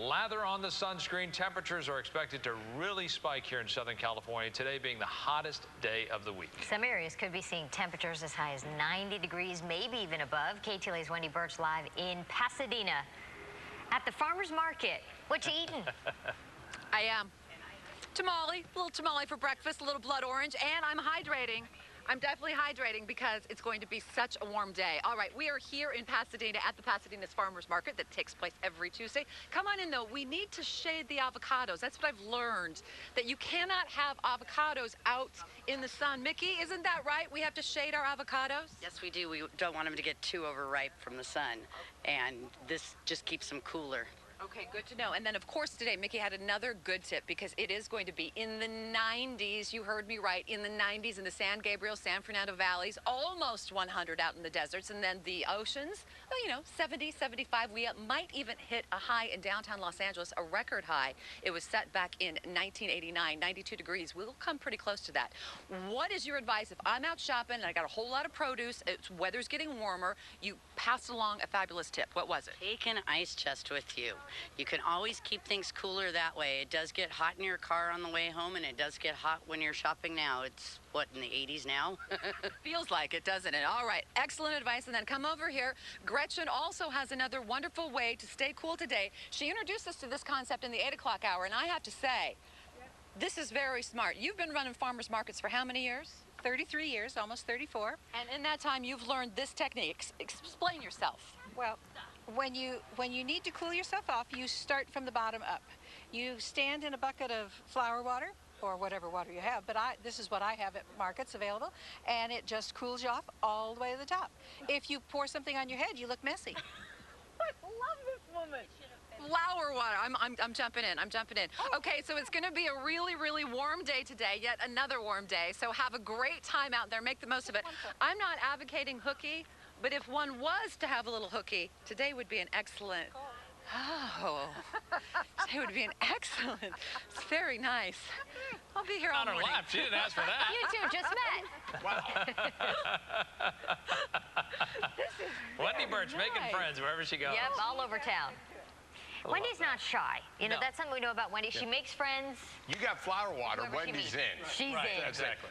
Lather on the sunscreen. Temperatures are expected to really spike here in Southern California, today being the hottest day of the week. Some areas could be seeing temperatures as high as 90 degrees, maybe even above. KTTV's Wendy Burch live in Pasadena at the farmer's market. What you eating? I am. Tamale, a little tamale for breakfast, a little blood orange, and I'm hydrating. I'm definitely hydrating because it's going to be such a warm day. All right, we are here in Pasadena at the Pasadena's Farmers Market that takes place every Tuesday. Come on in, though. We need to shade the avocados. That's what I've learned, that you cannot have avocados out in the sun. Mickey, isn't that right? We have to shade our avocados? Yes, we do. We don't want them to get too overripe from the sun, and this just keeps them cooler. Okay, good to know. And then, of course, today, Mickey had another good tip because it is going to be in the 90s. You heard me right. In the 90s in the San Gabriel, San Fernando valleys, almost 100 out in the deserts. And then the oceans, well, you know, 70, 75. We might even hit a high in downtown Los Angeles, a record high. It was set back in 1989, 92 degrees. We'll come pretty close to that. What is your advice if I'm out shopping and I got a whole lot of produce, weather's getting warmer, you passed along a fabulous tip. What was it? Take an ice chest with you. You can always keep things cooler that way. It does get hot in your car on the way home, and it does get hot when you're shopping now. It's, what, in the 80s now? Feels like it, doesn't it? All right, excellent advice. And then come over here. Gretchen also has another wonderful way to stay cool today. She introduced us to this concept in the 8 o'clock hour, and I have to say, this is very smart. You've been running farmers markets for how many years? 33 years, almost 34. And in that time, you've learned this technique. Explain yourself. Well, when you need to cool yourself off, you start from the bottom up. You stand in a bucket of flour water, or whatever water you have, but this is what I have at markets available, and it just cools you off all the way to the top. If you pour something on your head, you look messy. I love this woman. Flour water. I'm jumping in. I'm jumping in. Okay, so it's going to be a really, really warm day today, yet another warm day. So have a great time out there. Make the most of it. I'm not advocating hooky, but if one was to have a little hooky, today would be an excellent... Oh, today would be an excellent... It's very nice. I'll be here all morning. On her lap. She didn't ask for that. You two just met. Wow. Wendy Burch making friends wherever she goes. Yep, all over town. Wendy's not shy. You know, No. that's something we know about Wendy. She makes friends. You got flour water, Whoever she Wendy's meets. in. She's Right, in. exactly.